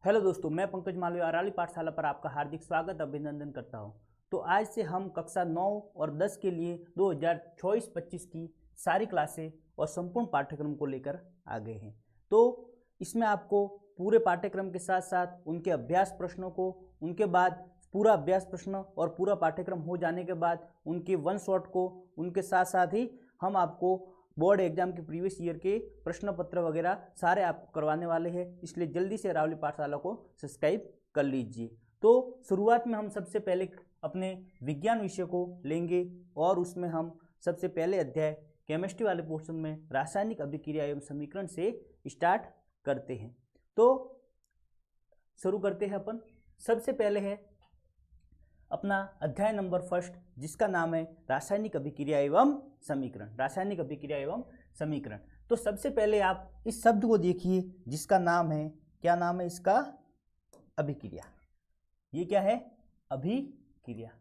Hello दोस्तों, मैं पंकज मालवीय अराली पाठशाला पर आपका हार्दिक स्वागत अभिनंदन करता हूं। तो आज से हम कक्षा 9 और 10 के लिए 2024-25 की सारी क्लासें और संपूर्ण पाठ्यक्रम को लेकर आ गए हैं। तो इसमें आपको पूरे पाठ्यक्रम के साथ साथ उनके अभ्यास प्रश्नों को, उनके बाद पूरा अभ्यास प्रश्न और पूरा पाठ्यक्रम हो जाने के बाद उनके वन शॉट को, उनके साथ साथ ही हम आपको बोर्ड एग्जाम के प्रीवियस ईयर के प्रश्न पत्र वगैरह सारे आपको करवाने वाले हैं। इसलिए जल्दी से अरावली पाठशाला को सब्सक्राइब कर लीजिए। तो शुरुआत में हम सबसे पहले अपने विज्ञान विषय को लेंगे और उसमें हम सबसे पहले अध्याय केमिस्ट्री वाले पोर्शन में रासायनिक अभिक्रिया एवं समीकरण से स्टार्ट करते हैं। तो शुरू करते हैं अपन। सबसे पहले है अपना अध्याय नंबर फर्स्ट, जिसका नाम है रासायनिक अभिक्रिया एवं समीकरण। रासायनिक अभिक्रिया एवं समीकरण। तो सबसे पहले आप इस शब्द को देखिए जिसका नाम है, क्या नाम है इसका? अभिक्रिया। ये क्या है? अभिक्रिया।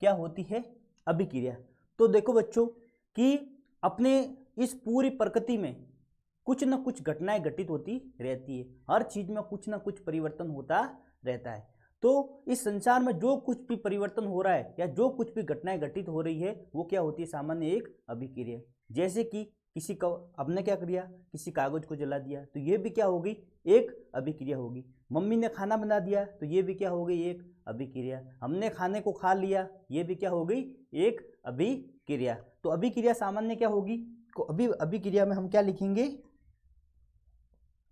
क्या होती है अभिक्रिया? तो देखो बच्चों कि अपने इस पूरी प्रकृति में कुछ न कुछ घटनाएं घटित होती रहती है। हर चीज में कुछ न कुछ परिवर्तन होता रहता है। तो इस संसार में जो कुछ भी परिवर्तन हो रहा है या जो कुछ भी घटनाएं घटित हो रही है वो क्या होती है? सामान्य एक अभिक्रिया। जैसे कि किसी का हमने क्या किया, किसी कागज को जला दिया तो ये भी क्या होगी? एक अभिक्रिया होगी। मम्मी ने खाना बना दिया तो ये भी क्या हो गई? एक अभिक्रिया। हमने खाने को खा लिया, ये भी क्या हो गई? एक अभिक्रिया। तो अभिक्रिया सामान्य क्या होगी? अभिक्रिया में हम क्या लिखेंगे?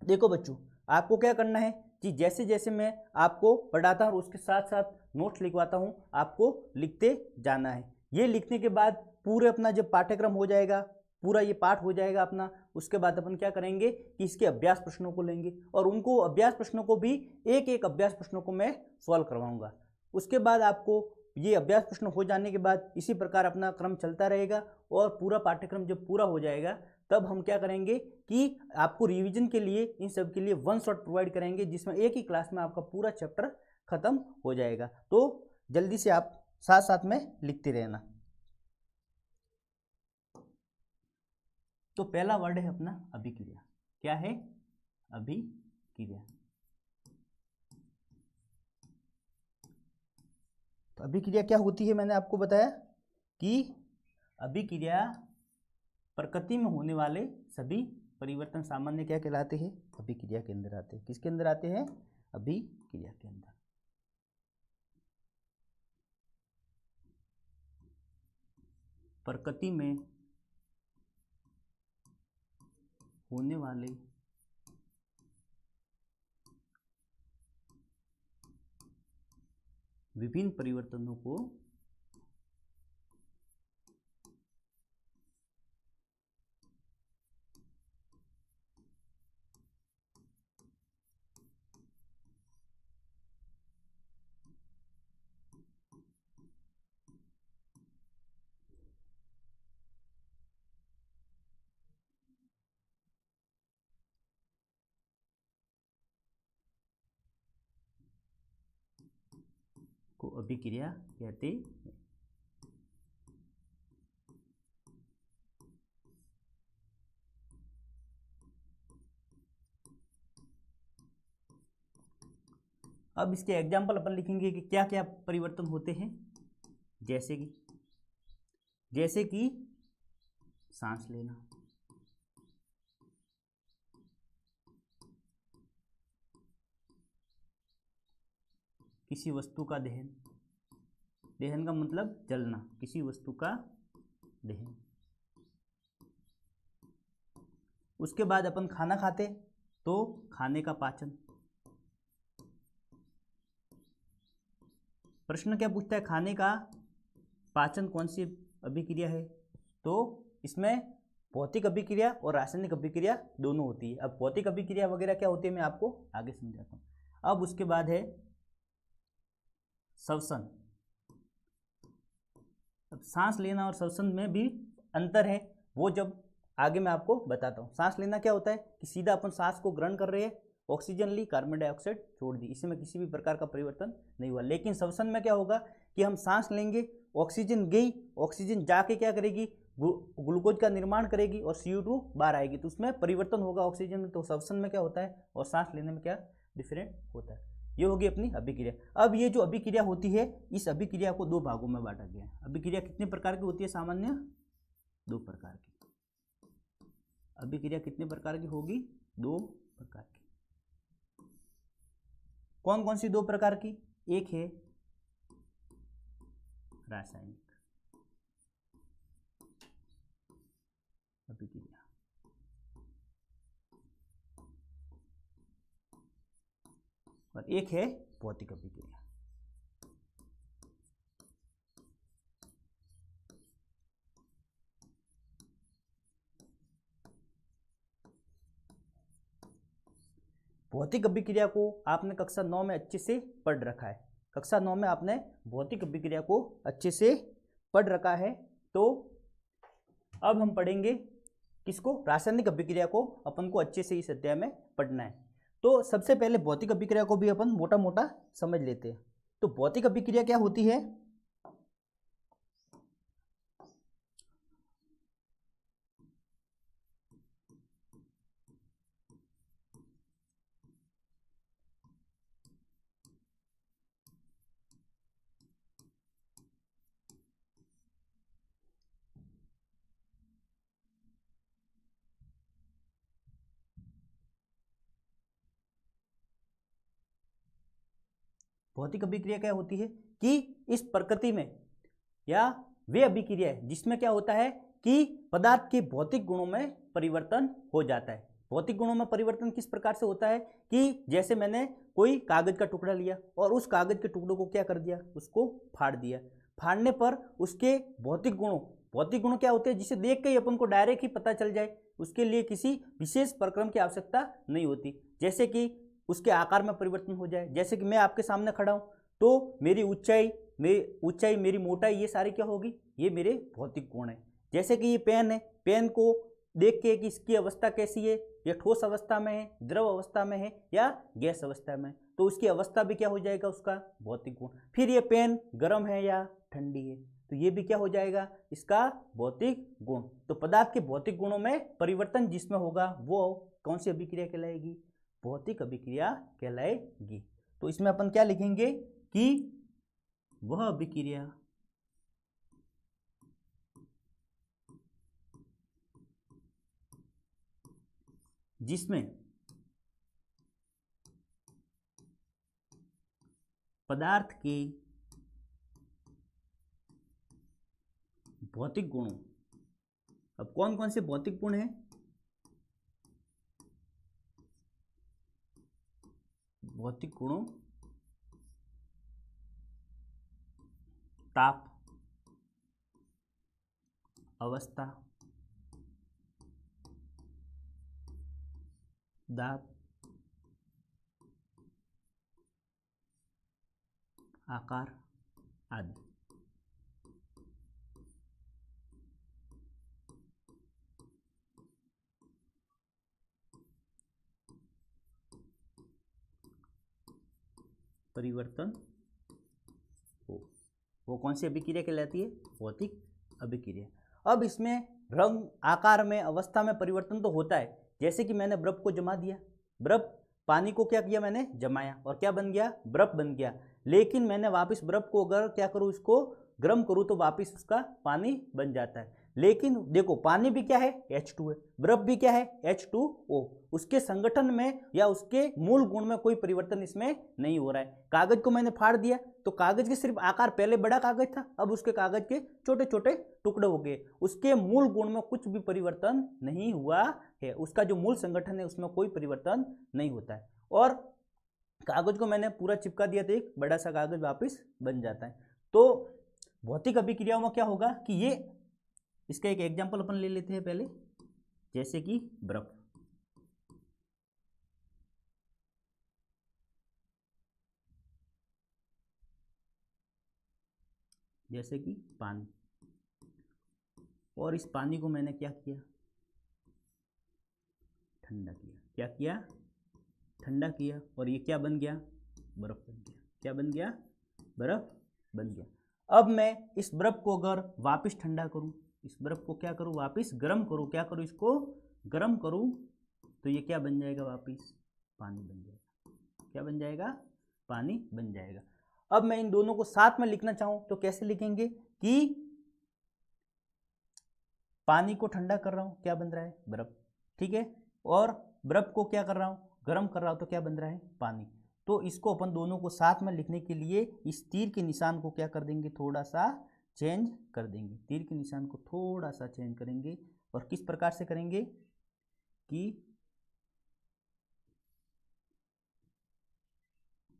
देखो बच्चों, आपको क्या करना है कि जैसे जैसे मैं आपको पढ़ाता हूँ उसके साथ साथ नोट्स लिखवाता हूँ, आपको लिखते जाना है। ये लिखने के बाद पूरे अपना जब पाठ्यक्रम हो जाएगा, पूरा ये पाठ हो जाएगा अपना, उसके बाद अपन क्या करेंगे कि इसके अभ्यास प्रश्नों को लेंगे और उनको अभ्यास प्रश्नों को भी एक एक अभ्यास प्रश्नों को मैं सॉल्व करवाऊंगा। उसके बाद आपको ये अभ्यास प्रश्न हो जाने के बाद इसी प्रकार अपना क्रम चलता रहेगा और पूरा पाठ्यक्रम जब पूरा हो जाएगा तब हम क्या करेंगे कि आपको रिवीजन के लिए इन सब के लिए वन शॉट प्रोवाइड करेंगे, जिसमें एक ही क्लास में आपका पूरा चैप्टर खत्म हो जाएगा। तो जल्दी से आप साथ साथ में लिखते रहना। तो पहला वर्ड है अपना अभिक्रिया। क्या है? अभिक्रिया। तो अभिक्रिया क्या होती है? मैंने आपको बताया कि अभिक्रिया प्रकृति में होने वाले सभी परिवर्तन सामान्य क्या कहलाते हैं? अभिक्रिया के अंदर आते हैं। किसके अंदर आते हैं? अभिक्रिया के अंदर। प्रकृति में होने वाले विभिन्न परिवर्तनों को अभिक्रिया कहते हैं। अब इसके एग्जाम्पल अपन लिखेंगे कि क्या क्या परिवर्तन होते हैं। जैसे कि सांस लेना, किसी वस्तु का दहन, दहन का मतलब जलना, किसी वस्तु का दहन। उसके बाद अपन खाना खाते तो खाने का पाचन। प्रश्न क्या पूछता है? खाने का पाचन कौन सी अभिक्रिया है? तो इसमें भौतिक अभिक्रिया और रासायनिक अभिक्रिया दोनों होती है। अब भौतिक अभिक्रिया वगैरह क्या होती है मैं आपको आगे समझाता हूँ। अब उसके बाद है श्वसन। अब सांस लेना और श्वसन में भी अंतर है, वो जब आगे मैं आपको बताता हूँ। सांस लेना क्या होता है कि सीधा अपन सांस को ग्रहण कर रहे हैं, ऑक्सीजन ली, कार्बन डाइऑक्साइड छोड़ दी, इसमें किसी भी प्रकार का परिवर्तन नहीं हुआ। लेकिन श्वसन में क्या होगा कि हम सांस लेंगे, ऑक्सीजन गई, ऑक्सीजन जाके क्या करेगी? ग्लूकोज का निर्माण करेगी और CO2 बाहर आएगी, तो उसमें परिवर्तन होगा ऑक्सीजन में। तो श्वसन में क्या होता है और सांस लेने में क्या डिफरेंट होता है। ये होगी अपनी अभिक्रिया। अब ये जो अभिक्रिया होती है, इस अभिक्रिया को दो भागों में बांटा गया है। अभिक्रिया कितने प्रकार की होती है? सामान्य दो प्रकार की। अभिक्रिया कितने प्रकार की होगी? दो प्रकार की। कौन कौन सी दो प्रकार की? एक है रासायनिक अभिक्रिया, और एक है भौतिक अभिक्रिया। भौतिक अभिक्रिया को आपने कक्षा 9 में अच्छे से पढ़ रखा है। कक्षा 9 में आपने भौतिक अभिक्रिया को अच्छे से पढ़ रखा है। तो अब हम पढ़ेंगे किसको? रासायनिक अभिक्रिया को अपन को अच्छे से इस अध्याय में पढ़ना है। तो सबसे पहले भौतिक अभिक्रिया को भी अपन मोटा मोटा समझ लेते हैं। तो भौतिक अभिक्रिया क्या होती है? भौतिक अभिक्रिया क्या होती है कि इस प्रकृति में या वे अभिक्रिया है जिसमें क्या होता है कि पदार्थ के भौतिक गुणों में परिवर्तन हो जाता है। भौतिक गुणों में परिवर्तन किस प्रकार से होता है कि जैसे मैंने कोई कागज का टुकड़ा लिया और उस कागज के टुकड़ों को क्या कर दिया? उसको फाड़ दिया। फाड़ने पर उसके भौतिक गुण क्या होते हैं जिसे देख के ही अपन को डायरेक्ट ही पता चल जाए, उसके लिए किसी विशेष प्रक्रम की आवश्यकता नहीं होती। जैसे कि उसके आकार में परिवर्तन हो जाए। जैसे कि मैं आपके सामने खड़ा हूं तो मेरी ऊंचाई, मेरी मोटाई, ये सारी क्या होगी? ये मेरे भौतिक गुण है। जैसे कि ये पेन है, पेन को देख के कि इसकी अवस्था कैसी है, ये ठोस अवस्था में है, द्रव अवस्था में है या गैस अवस्था में, तो उसकी अवस्था भी क्या हो जाएगा? उसका भौतिक गुण। फिर ये पेन गर्म है या ठंडी है, तो ये भी क्या हो जाएगा? इसका भौतिक गुण। तो पदार्थ के भौतिक गुणों में परिवर्तन जिसमें होगा वो कौन सी अभिक्रिया कहलाएगी? भौतिक अभिक्रिया कहलाएगी। तो इसमें अपन क्या लिखेंगे कि वह अभिक्रिया जिसमें पदार्थ के भौतिक गुणों, अब कौन कौन से भौतिक गुण हैं? भौतिक गुणों ताप, अवस्था, दाब, आकार आदि। परिवर्तन हो, वो कौन सी अभिक्रिया कहलाती है? भौतिक अभिक्रिया। अब इसमें रंग, आकार में, अवस्था में परिवर्तन तो होता है। जैसे कि मैंने बर्फ को जमा दिया, बर्फ, पानी को क्या किया? मैंने जमाया और क्या बन गया? बर्फ बन गया। लेकिन मैंने वापस बर्फ को अगर क्या करूँ, इसको गर्म करूँ तो वापस उसका पानी बन जाता है। लेकिन देखो पानी भी क्या है? H2 है, बर्फ भी क्या है? H2O। उसके संगठन में या उसके मूल गुण में कोई परिवर्तन इसमें नहीं हो रहा है। कागज को मैंने फाड़ दिया तो कागज के सिर्फ आकार, पहले बड़ा कागज था, अब उसके कागज के छोटे छोटे टुकड़े हो गए। उसके मूल गुण में कुछ भी परिवर्तन नहीं हुआ है। उसका जो मूल संगठन है उसमें कोई परिवर्तन नहीं होता है। और कागज को मैंने पूरा चिपका दिया तो एक बड़ा सा कागज वापस बन जाता है। तो भौतिक अभिक्रियाओं में क्या होगा कि ये, इसका एक एग्जांपल अपन ले लेते हैं पहले। जैसे कि बर्फ, जैसे कि पानी, और इस पानी को मैंने क्या किया? ठंडा किया। क्या किया? ठंडा किया। और ये क्या बन गया? बर्फ बन गया। क्या बन गया? बर्फ बन गया। अब मैं इस बर्फ को अगर वापस ठंडा करूं, इस बर्फ को क्या करूं? वापस गर्म करूं। क्या करूं? इसको गर्म करूं तो ये क्या बन जाएगा? वापस पानी बन जाएगा। क्या बन जाएगा, पानी बन जाएगा। अब मैं इन दोनों को साथ में लिखना चाहूं तो कैसे लिखेंगे कि पानी को ठंडा कर रहा हूं, क्या बन रहा है, बर्फ, ठीक है, और बर्फ को क्या कर रहा हूं, गर्म कर रहा हूं, तो क्या बन रहा है, पानी। तो इसको अपन दोनों को साथ में लिखने के लिए इस तीर के निशान को क्या कर देंगे, थोड़ा सा चेंज कर देंगे, तीर के निशान को थोड़ा सा चेंज करेंगे। और किस प्रकार से करेंगे कि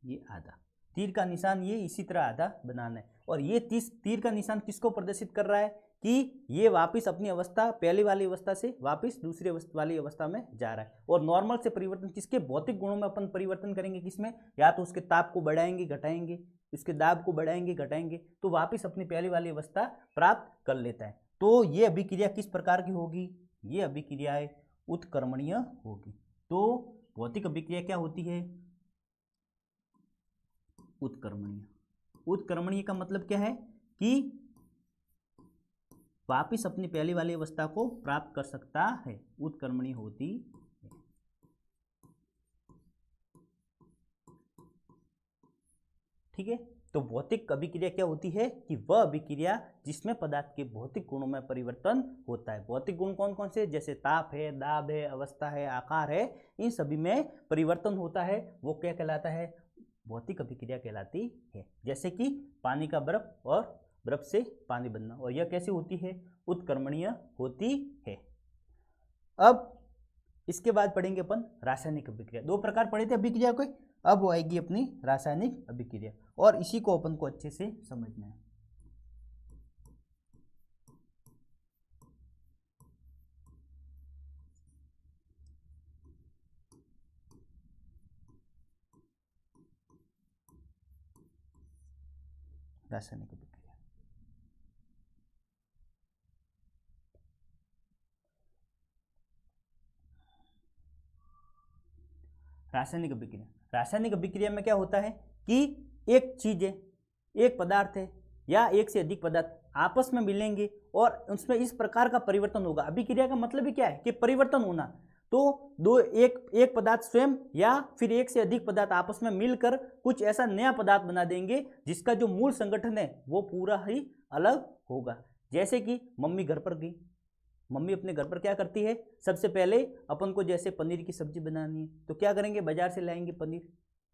ये आधा, तीर का निशान ये इसी तरह आधा बनाना है। और ये तीर का निशान किसको प्रदर्शित कर रहा है कि ये वापस अपनी अवस्था, पहले वाली अवस्था से वापस दूसरी वाली अवस्था में जा रहा है। और नॉर्मल से परिवर्तन किसके, भौतिक गुणों में अपन परिवर्तन करेंगे, किसमें, या तो उसके ताप को बढ़ाएंगे घटाएंगे, उसके दाब को बढ़ाएंगे घटाएंगे, तो वापस अपनी पहली वाली अवस्था प्राप्त कर लेता है। तो ये अभिक्रिया किस प्रकार की होगी, ये अभिक्रियाएं उत्क्रमणीय होगी। तो भौतिक अभिक्रिया क्या होती है, उत्क्रमणीय। उत्क्रमणीय का मतलब क्या है कि वापिस अपनी पहली वाली अवस्था को प्राप्त कर सकता है, उत्क्रमणीय होती है। ठीक है, तो भौतिक अभिक्रिया क्या होती है कि वह अभिक्रिया जिसमें पदार्थ के भौतिक गुणों में परिवर्तन होता है। भौतिक गुण कौन कौन से, जैसे ताप है, दाब है, अवस्था है, आकार है, इन सभी में परिवर्तन होता है, वो क्या कहलाता है, भौतिक अभिक्रिया कहलाती है। जैसे कि पानी का बर्फ और बर्फ से पानी बनना, और यह कैसी होती है, उत्क्रमणीय होती है। अब इसके बाद पढ़ेंगे अपन रासायनिक अभिक्रिया। दो प्रकार पढ़े थे अभिक्रिया को, अब वो आएगी अपनी रासायनिक अभिक्रिया, और इसी को अपन को अच्छे से समझना है। रासायनिक अभिक्रिया, रासायनिक अभिक्रिया, रासायनिक अभिक्रिया में क्या होता है कि एक चीज है, एक पदार्थ है या एक से अधिक पदार्थ आपस में मिलेंगे और उसमें इस प्रकार का परिवर्तन होगा। अभिक्रिया का मतलब ही क्या है कि परिवर्तन होना। तो एक पदार्थ स्वयं या फिर एक से अधिक पदार्थ आपस में मिलकर कुछ ऐसा नया पदार्थ बना देंगे जिसका जो मूल संगठन है वो पूरा ही अलग होगा। जैसे कि मम्मी घर पर गई, मम्मी अपने घर पर क्या करती है, सबसे पहले अपन को जैसे पनीर की सब्जी बनानी है तो क्या करेंगे, बाजार से लाएंगे पनीर,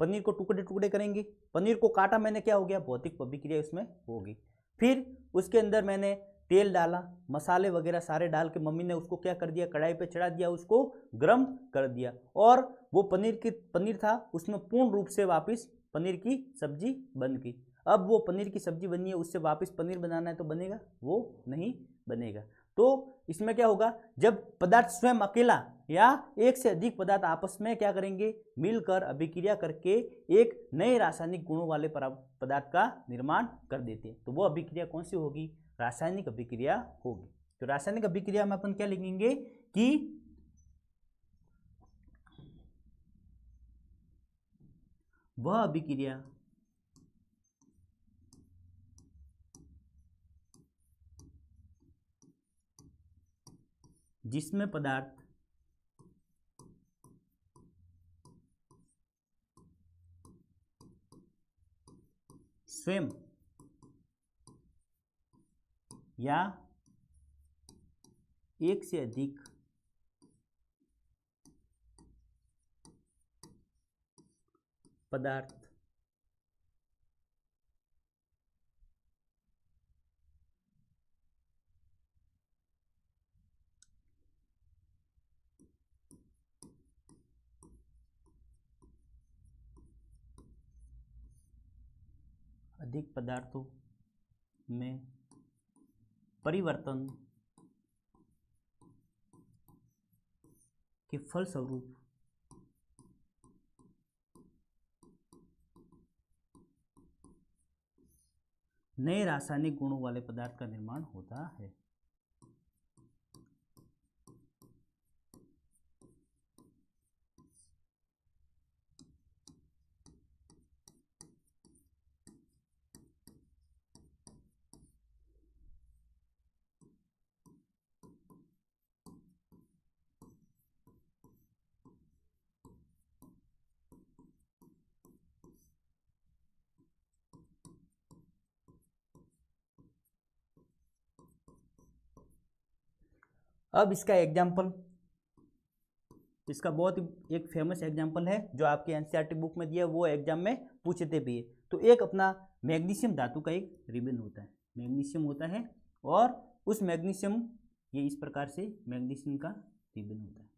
पनीर को टुकड़े टुकड़े करेंगे, पनीर को काटा मैंने, क्या हो गया, भौतिक अभिक्रिया उसमें होगी। फिर उसके अंदर मैंने तेल डाला, मसाले वगैरह सारे डाल के मम्मी ने उसको क्या कर दिया, कढ़ाई पे चढ़ा दिया, उसको गर्म कर दिया, और वो पनीर था उसमें पूर्ण रूप से वापस पनीर की सब्जी बन गई। अब वो पनीर की सब्जी बनी है, उससे वापस पनीर बनाना है तो बनेगा, वो नहीं बनेगा। तो इसमें क्या होगा, जब पदार्थ स्वयं अकेला या एक से अधिक पदार्थ आपस में क्या करेंगे, मिलकर अभिक्रिया करके एक नए रासायनिक गुणों वाले पदार्थ का निर्माण कर देते हैं, तो वो अभिक्रिया कौन सी होगी, रासायनिक अभिक्रिया होगी। तो रासायनिक अभिक्रिया में अपन क्या लिखेंगे कि वह अभिक्रिया जिसमें पदार्थ स्वयं या एक से अधिक पदार्थ अधिक पदार्थों में परिवर्तन के फलस्वरूप नए रासायनिक गुणों वाले पदार्थ का निर्माण होता है। अब इसका एग्जाम्पल, इसका बहुत एक फेमस एग्जाम्पल है जो आपके एनसीईआरटी बुक में दिया, वो एग्जाम में पूछते भी है। तो एक अपना मैग्नीशियम धातु का एक रिबन होता है, मैग्नीशियम होता है, और उस मैग्नीशियम, ये इस प्रकार से मैग्नीशियम का रिबन होता है।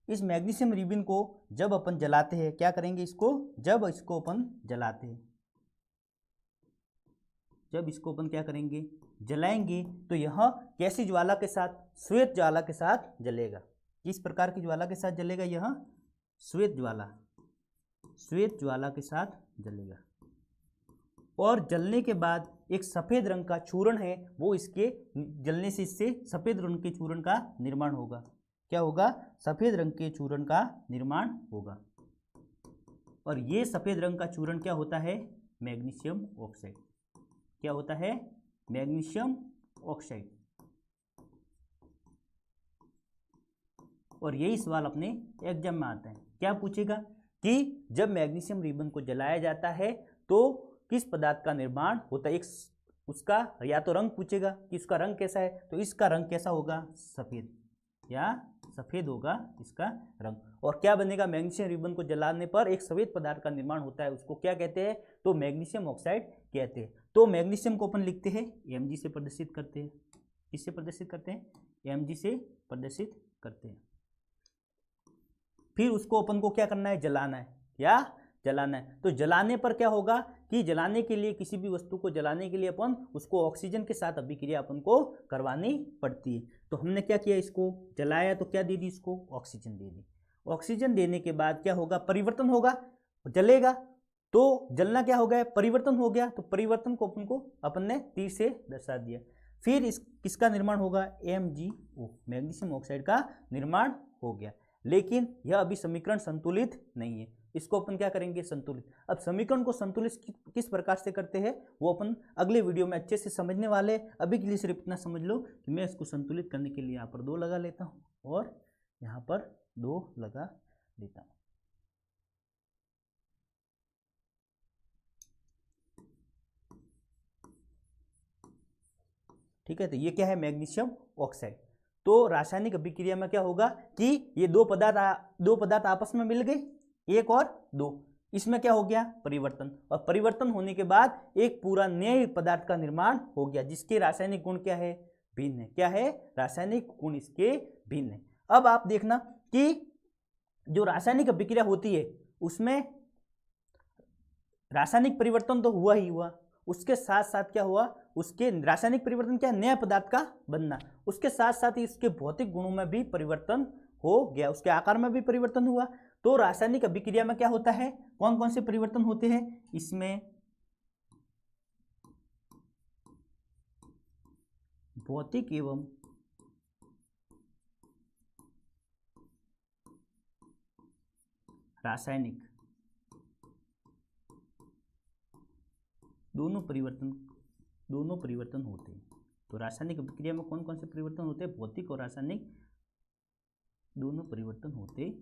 इस मैग्नीशियम रिबन को जब अपन जलाते हैं, क्या करेंगे इसको, जब इसको अपन जलाते हैं, जब इसको अपन क्या करेंगे, जलाएंगे, तो यह कैसी ज्वाला के साथ, श्वेत ज्वाला के साथ जलेगा। किस प्रकार की ज्वाला के साथ जलेगा, यह श्वेत ज्वाला, श्वेत ज्वाला के साथ जलेगा। और जलने के बाद एक सफेद रंग का चूर्ण है, वो इसके जलने से इससे सफेद रंग के चूर्ण का निर्माण होगा। क्या होगा, सफेद रंग के चूर्ण का निर्माण होगा। और ये सफेद रंग का चूर्ण क्या होता है, मैग्नीशियम ऑक्साइड। क्या होता है, मैग्नीशियम ऑक्साइड। और यही सवाल अपने एग्जाम में आता है। क्या पूछेगा कि जब मैग्नीशियम रिबन को जलाया जाता है तो किस पदार्थ का निर्माण होता है। एक उसका या तो रंग पूछेगा कि इसका रंग कैसा है, तो इसका रंग कैसा होगा, सफेद, या सफेद होगा इसका रंग। और क्या बनेगा, मैग्नीशियम रिबन को जलाने पर एक सफेद पदार्थ का निर्माण होता है, उसको क्या कहते हैं, तो मैग्नीशियम ऑक्साइड कहते हैं। तो मैग्नीशियम को अपन लिखते हैं Mg से प्रदर्शित करते हैं। किससे प्रदर्शित करते हैं, Mg से प्रदर्शित करते हैं। फिर उसको अपन को क्या करना है, जलाना है, या जलाना है। तो जलाने पर क्या होगा कि जलाने के लिए, किसी भी वस्तु को जलाने के लिए अपन उसको ऑक्सीजन के साथ अभिक्रिया अपन को करवानी पड़ती है। तो हमने क्या किया, इसको जलाया तो क्या दे दी, इसको ऑक्सीजन दे दी। ऑक्सीजन देने के बाद क्या होगा, परिवर्तन होगा, जलेगा, तो जलना क्या हो गया, परिवर्तन हो गया। तो परिवर्तन को अपन ने तीर से दर्शा दिया। फिर इस किसका निर्माण होगा, MgO, मैग्नीशियम ऑक्साइड का निर्माण हो गया। लेकिन यह अभी समीकरण संतुलित नहीं है, इसको अपन क्या करेंगे, संतुलित। अब समीकरण को संतुलित किस प्रकार से करते हैं वो अपन अगले वीडियो में अच्छे से समझने वाले। अभी के लिए सिर्फ इतना समझ लो कि मैं इसको संतुलित करने के लिए यहाँ पर 2 लगा लेता हूँ और यहाँ पर 2 लगा देता हूँ। ठीक है, तो ये क्या है, मैग्नीशियम ऑक्साइड। तो रासायनिक अभिक्रिया में क्या होगा कि ये दो पदार्थ आपस में मिल गए, 1 और 2, इसमें क्या हो गया, परिवर्तन। और परिवर्तन होने के बाद एक पूरा नए पदार्थ का निर्माण हो गया, जिसके रासायनिक गुण क्या है, भिन्न है। क्या है, रासायनिक गुण इसके भिन्न है। अब आप देखना कि जो रासायनिक अभिक्रिया होती है उसमें रासायनिक परिवर्तन तो हुआ ही हुआ, उसके साथ साथ क्या हुआ, उसके रासायनिक परिवर्तन क्या, नया पदार्थ का बनना, उसके साथ साथ ही इसके भौतिक गुणों में भी परिवर्तन हो गया, उसके आकार में भी परिवर्तन हुआ। तो रासायनिक अभिक्रिया में क्या होता है, कौन कौन से परिवर्तन होते हैं, इसमें भौतिक एवं रासायनिक दोनों परिवर्तन होते हैं। तो रासायनिक अभिक्रिया में कौन कौन से परिवर्तन होते हैं, भौतिक और रासायनिक दोनों परिवर्तन होते हैं।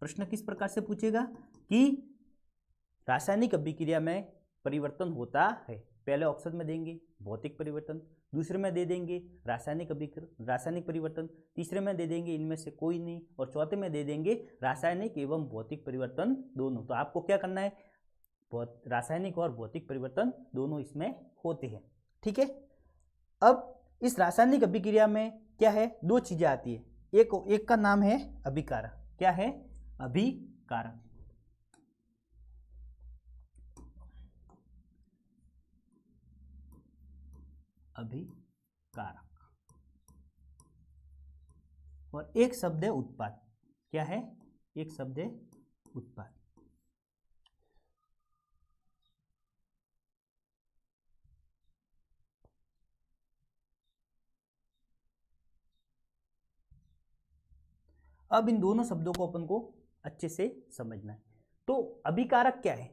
प्रश्न किस प्रकार से पूछेगा कि रासायनिक अभिक्रिया में परिवर्तन होता है, पहले ऑप्शन में देंगे भौतिक परिवर्तन, दूसरे में दे देंगे रासायनिक परिवर्तन, तीसरे में दे देंगे इनमें से कोई नहीं, और चौथे में दे देंगे रासायनिक एवं भौतिक परिवर्तन दोनों। तो आपको क्या करना है, रासायनिक और भौतिक परिवर्तन दोनों इसमें होते हैं। ठीक है, अब इस रासायनिक अभिक्रिया में क्या है, 2 चीजें आती है, एक का नाम है अभिकारक। क्या है, अभिकारक। और एक शब्द है उत्पाद। क्या है, एक शब्द है उत्पाद। अब इन दोनों शब्दों को अपन को अच्छे से समझना है। तो अभिकारक क्या है,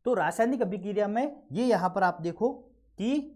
तो रासायनिक अभिक्रिया में ये यहाँ पर आप देखो कि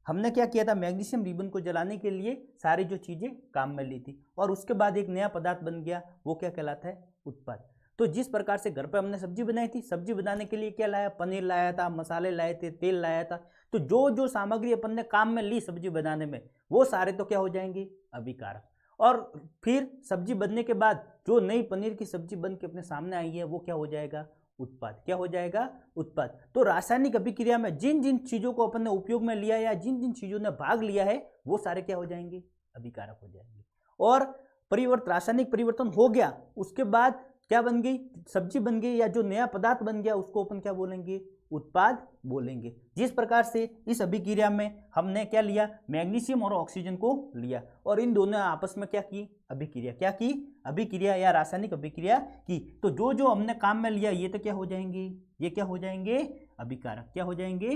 हमने क्या किया था, मैग्नीशियम रिबन को जलाने के लिए सारी जो चीज़ें काम में ली थी, और उसके बाद एक नया पदार्थ बन गया, वो क्या कहलाता है, उत्पाद। तो जिस प्रकार से घर पर हमने सब्जी बनाई थी, सब्जी बनाने के लिए क्या लाया, पनीर लाया था, मसाले लाए थे, तेल लाया था, तो जो जो सामग्री अपन ने काम में ली सब्जी बनाने में, वो सारे तो क्या हो जाएंगे, अभिकारक। और फिर सब्जी बनने के बाद जो नई पनीर की सब्जी बन के अपने सामने आई है, वो क्या हो जाएगा, उत्पाद। क्या हो जाएगा, उत्पाद। तो रासायनिक अभिक्रिया में जिन जिन चीजों को अपन ने उपयोग में लिया या जिन जिन चीजों ने भाग लिया है, वो सारे क्या हो जाएंगे, अभिकारक हो जाएंगे। और रासायनिक परिवर्तन हो गया, उसके बाद क्या बन गई, सब्जी बन गई, या जो नया पदार्थ बन गया उसको अपन क्या बोलेंगे, उत्पाद बोलेंगे। जिस प्रकार से इस अभिक्रिया में हमने क्या लिया, मैग्नीशियम और ऑक्सीजन को लिया, और इन दोनों आपस में क्या की, अभिक्रिया। क्या की, अभिक्रिया या रासायनिक अभिक्रिया की। तो जो जो हमने काम में लिया ये तो क्या हो जाएंगे, ये क्या हो जाएंगे, अभिकारक। क्या हो जाएंगे,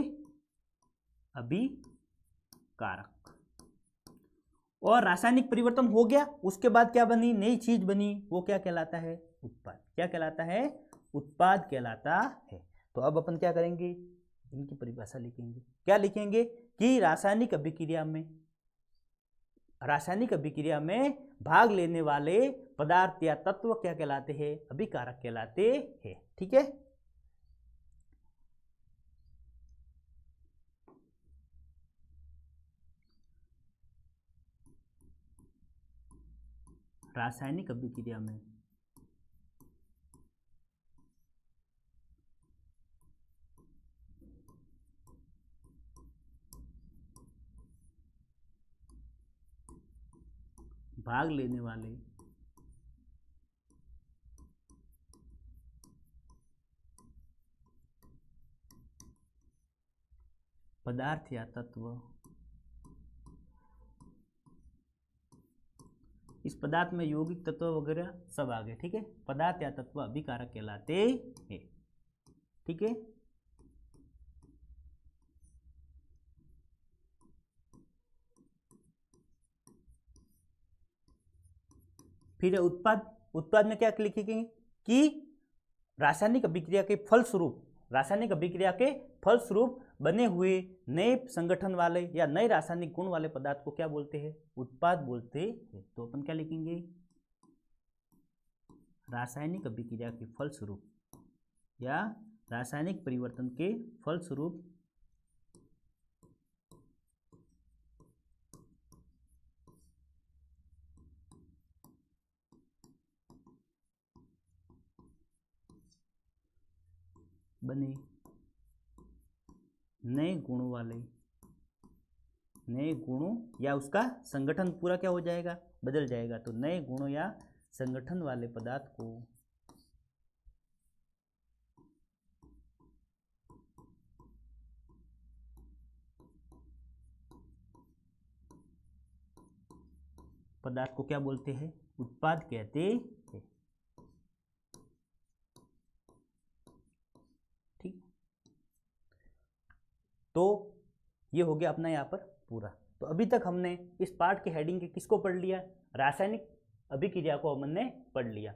अभिकारक। और रासायनिक परिवर्तन हो गया, उसके बाद क्या बनी, नई चीज बनी, वो क्या कहलाता है, उत्पाद। क्या कहलाता है, उत्पाद कहलाता है। तो अब अपन क्या करेंगे, इनकी परिभाषा लिखेंगे। क्या लिखेंगे कि रासायनिक अभिक्रिया में भाग लेने वाले पदार्थ या तत्व क्या कहलाते हैं, अभिकारक कहलाते हैं। ठीक है। रासायनिक अभिक्रिया में भाग लेने वाले पदार्थ या तत्व, इस पदार्थ में यौगिक तत्व वगैरह सब आ गए। ठीक है। पदार्थ या तत्व अभिकारक कहलाते हैं। ठीक है। फिर उत्पाद में क्या लिखेंगे कि रासायनिक अभिक्रिया के फलस्वरूप बने हुए नए संगठन वाले या नए रासायनिक गुण वाले पदार्थ को क्या बोलते हैं, उत्पाद बोलते हैं। तो अपन क्या लिखेंगे, रासायनिक अभिक्रिया के फलस्वरूप या रासायनिक परिवर्तन के फलस्वरूप बने नए गुणों या उसका संगठन पूरा क्या हो जाएगा, बदल जाएगा। तो नए गुणों या संगठन वाले पदार्थ को क्या बोलते हैं, उत्पाद कहते हैं। ठीक। तो ये हो गया अपना यहाँ पर पूरा। तो अभी तक हमने इस पार्ट के हेडिंग के किसको पढ़ लिया, रासायनिक अभिक्रिया को हमने पढ़ लिया।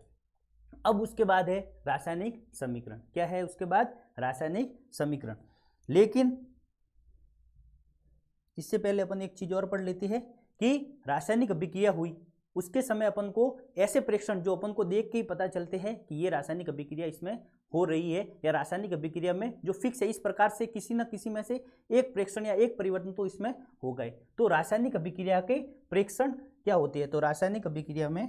अब उसके बाद है रासायनिक समीकरण। क्या है उसके बाद, रासायनिक समीकरण। लेकिन इससे पहले अपन एक चीज और पढ़ लेते हैं कि रासायनिक अभिक्रिया हुई उसके समय अपन को ऐसे प्रेक्षण जो अपन को देख के ही पता चलते हैं कि ये रासायनिक अभिक्रिया इसमें हो रही है, या रासायनिक अभिक्रिया में जो फिक्स है, इस प्रकार से किसी न किसी में से एक प्रेक्षण या एक परिवर्तन तो इसमें हो गए। तो रासायनिक अभिक्रिया के प्रेक्षण क्या होते हैं, तो रासायनिक अभिक्रिया में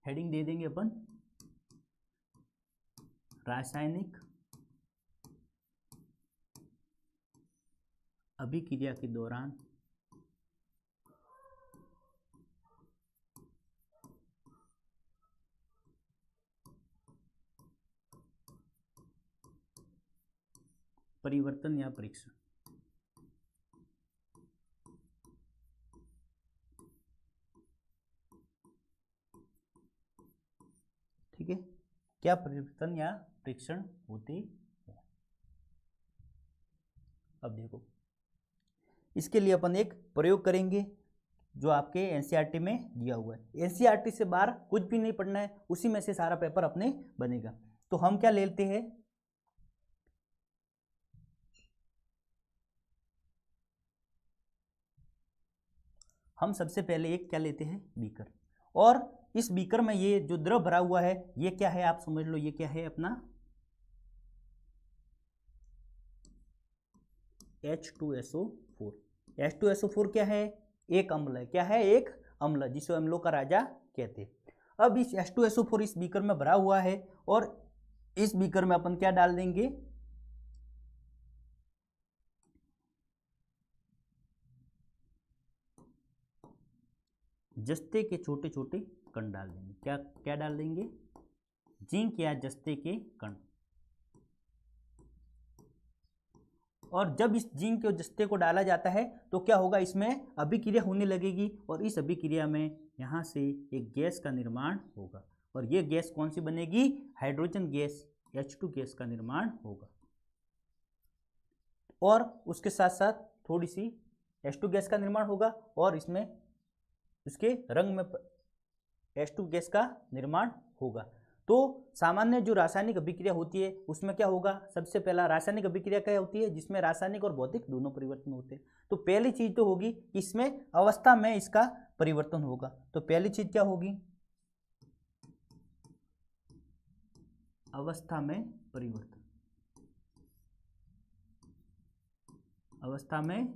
हेडिंग दे देंगे अपन, रासायनिक अभिक्रिया के दौरान परिवर्तन या परीक्षण। ठीक है। क्या परिवर्तन या परीक्षण होते हैं। अब देखो, इसके लिए अपन एक प्रयोग करेंगे जो आपके एनसीईआरटी में दिया हुआ है। एनसीईआरटी से बाहर कुछ भी नहीं पढ़ना है, उसी में से सारा पेपर अपने बनेगा। तो हम क्या लेते हैं, हम सबसे पहले एक क्या लेते हैं, बीकर। और इस बीकर में ये जो द्रव भरा हुआ है ये क्या है, आप समझ लो, ये क्या है अपना H2SO4। H2SO4 क्या है? एक अम्ल है। क्या है? एक अम्ल, जिसे अम्लों का राजा कहते हैं। अब इस H2SO4 इस बीकर में भरा हुआ है और इस बीकर में अपन क्या डाल देंगे? जस्ते के छोटे छोटे कण डाल देंगे। क्या क्या डाल देंगे? जिंक या जस्ते के कण। और जब इस जिंक और जस्ते को डाला जाता है तो क्या होगा? इसमें अभिक्रिया होने लगेगी और इस अभिक्रिया में यहाँ से एक गैस का निर्माण होगा और ये गैस कौन सी बनेगी? हाइड्रोजन गैस, H2 गैस का निर्माण होगा। और उसके साथ साथ थोड़ी सी H2 गैस का निर्माण होगा और इसमें उसके रंग में H2 गैस का निर्माण होगा। तो सामान्य जो रासायनिक अभिक्रिया होती है उसमें क्या होगा? सबसे पहला रासायनिक अभिक्रिया क्या होती है? जिसमें रासायनिक और भौतिक दोनों परिवर्तन होते हैं। तो पहली चीज तो होगी कि इसमें अवस्था में इसका परिवर्तन होगा। तो पहली चीज क्या होगी? अवस्था में परिवर्तन। अवस्था में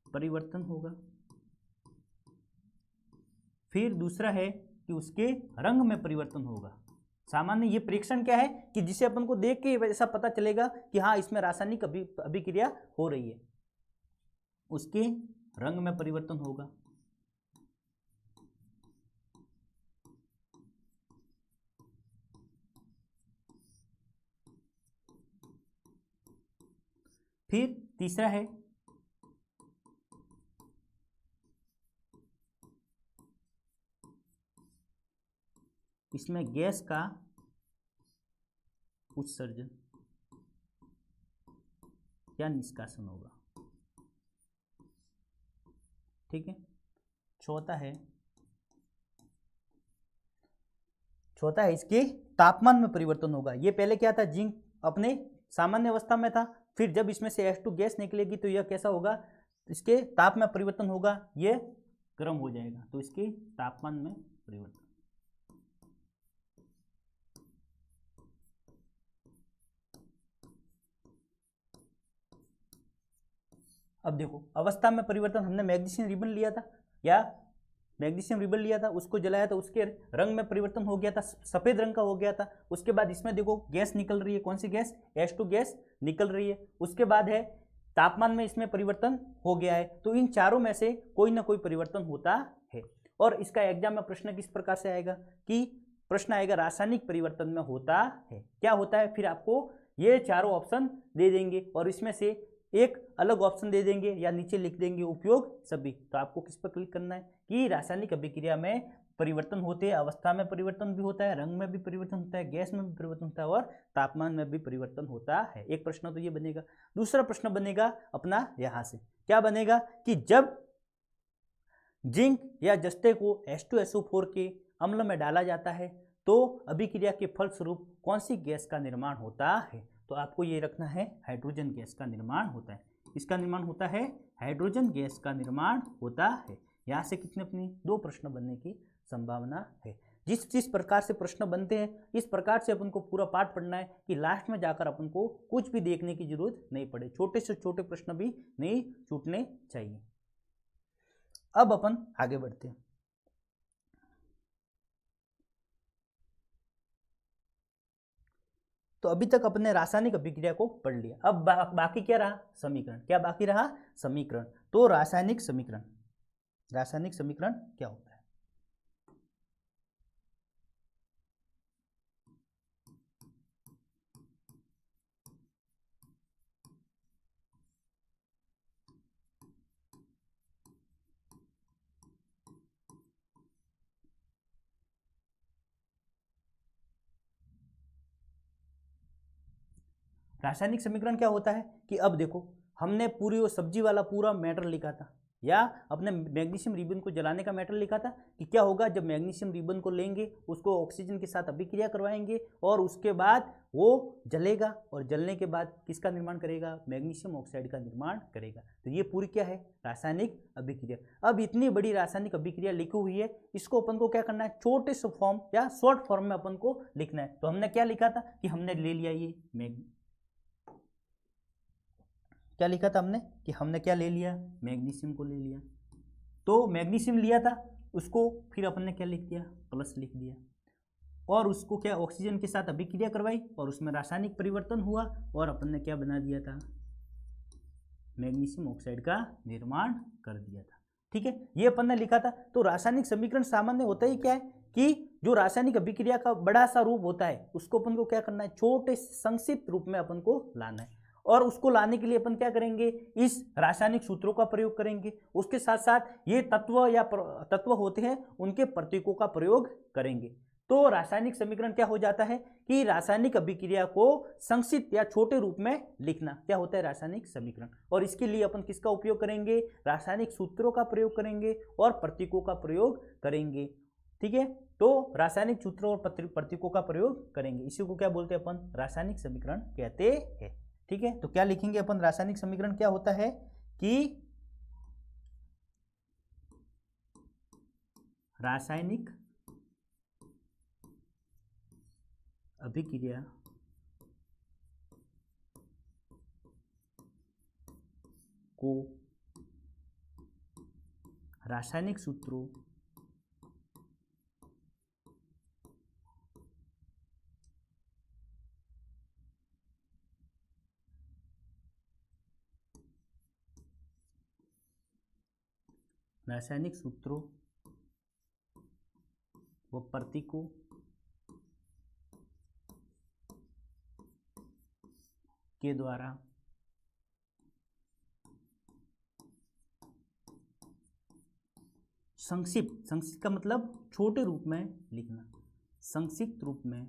परिवर्तन होगा। फिर दूसरा है कि उसके रंग में परिवर्तन होगा। सामान्य ये परीक्षण क्या है कि जिसे अपन को देख के ऐसा पता चलेगा कि हाँ इसमें रासायनिक अभिक्रिया हो रही है। उसके रंग में परिवर्तन होगा। फिर तीसरा है इसमें गैस का उत्सर्जन या निष्कासन होगा। ठीक है। चौथा है इसके तापमान में परिवर्तन होगा। ये पहले क्या था? जिंक अपने सामान्य अवस्था में था, फिर जब इसमें से H2 गैस निकलेगी तो यह कैसा होगा? इसके ताप में परिवर्तन होगा, ये गर्म हो जाएगा। तो इसके तापमान में परिवर्तन। अब देखो अवस्था में परिवर्तन, हमने मैग्नीशियम रिबन लिया था या मैग्नीशियम रिबन लिया था, उसको जलाया तो उसके रंग में परिवर्तन हो गया था, सफेद रंग का हो गया था। उसके बाद इसमें देखो गैस निकल रही है। कौन सी गैस? H2 गैस निकल रही है। उसके बाद है तापमान में इसमें परिवर्तन हो गया है। तो इन चारों में से कोई ना कोई परिवर्तन होता है। और इसका एग्जाम में प्रश्न किस प्रकार से आएगा कि प्रश्न आएगा रासायनिक परिवर्तन में होता है। क्या होता है? फिर आपको ये चारों ऑप्शन दे देंगे और इसमें से एक अलग ऑप्शन दे देंगे या नीचे लिख देंगे उपयोग सभी। तो आपको किस पर क्लिक करना है कि रासायनिक अभिक्रिया में परिवर्तन होते हैं। अवस्था में परिवर्तन भी होता है, रंग में भी परिवर्तन होता है, गैस में भी परिवर्तन होता है और तापमान में भी परिवर्तन होता है। एक प्रश्न तो ये बनेगा। दूसरा प्रश्न बनेगा अपना यहां से, क्या बनेगा कि जब जिंक या जस्ते को H2SO4 के अम्ल में डाला जाता है तो अभिक्रिया के फलस्वरूप कौन सी गैस का निर्माण होता है? तो आपको ये रखना है हाइड्रोजन गैस का निर्माण होता है। इसका निर्माण होता है, हाइड्रोजन गैस का निर्माण होता है। यहाँ से कितने अपनी 2 प्रश्न बनने की संभावना है। जिस प्रकार से प्रश्न बनते हैं इस प्रकार से अपन को पूरा पाठ पढ़ना है कि लास्ट में जाकर अपन को कुछ भी देखने की जरूरत नहीं पड़े, छोटे से छोटे प्रश्न भी नहीं छूटने चाहिए। अब अपन आगे बढ़ते हैं। तो अभी तक अपने रासायनिक अभिक्रिया को पढ़ लिया। अब बाकी क्या रहा? समीकरण। क्या बाकी रहा? समीकरण। तो रासायनिक समीकरण क्या होता है? रासायनिक समीकरण क्या होता है कि अब देखो हमने पूरी वो सब्जी वाला पूरा मैटर लिखा था या अपने मैग्नीशियम रिबन को जलाने का मैटर लिखा था कि क्या होगा जब मैग्नीशियम रिबन को लेंगे, उसको ऑक्सीजन के साथ अभिक्रिया करवाएंगे और उसके बाद वो जलेगा और जलने के बाद किसका निर्माण करेगा? मैग्नीशियम ऑक्साइड का निर्माण करेगा। तो ये पूरी क्या है? रासायनिक अभिक्रिया। अब इतनी बड़ी रासायनिक अभिक्रिया लिखी हुई है, इसको अपन को क्या करना है? छोटे से फॉर्म या शॉर्ट फॉर्म में अपन को लिखना है। तो हमने क्या लिखा था कि हमने ले लिया ये क्या लिखा था हमने कि हमने क्या ले लिया, मैग्नीशियम को ले लिया। तो मैग्नीशियम लिया था, उसको फिर अपन ने क्या लिख दिया, प्लस लिख दिया, और उसको क्या ऑक्सीजन के साथ अभिक्रिया करवाई और उसमें रासायनिक परिवर्तन हुआ और अपन ने क्या बना दिया था, मैग्नीशियम ऑक्साइड का निर्माण कर दिया था। ठीक है, ये अपन ने लिखा था। तो रासायनिक समीकरण सामान्य होता ही क्या है कि जो रासायनिक अभिक्रिया का बड़ा सा रूप होता है उसको अपन को क्या करना है, छोटे संक्षिप्त रूप में अपन को लाना है, और उसको लाने के लिए अपन क्या करेंगे, इस रासायनिक सूत्रों का प्रयोग करेंगे। उसके साथ साथ ये तत्व या तत्व होते हैं उनके प्रतीकों का प्रयोग करेंगे। तो रासायनिक समीकरण क्या हो जाता है कि रासायनिक अभिक्रिया को संक्षिप्त या छोटे रूप में लिखना क्या होता है, रासायनिक समीकरण। और इसके लिए अपन किसका उपयोग करेंगे, रासायनिक सूत्रों का प्रयोग करेंगे और प्रतीकों का प्रयोग करेंगे। ठीक है, तो रासायनिक सूत्रों और प्रतीकों का प्रयोग करेंगे, इसी को क्या बोलते हैं अपन, रासायनिक समीकरण कहते हैं। ठीक है, तो क्या लिखेंगे अपन, रासायनिक समीकरण क्या होता है कि रासायनिक अभिक्रिया को रासायनिक सूत्रों व प्रतीकों के द्वारा संक्षिप्त का मतलब छोटे रूप में लिखना, संक्षिप्त रूप में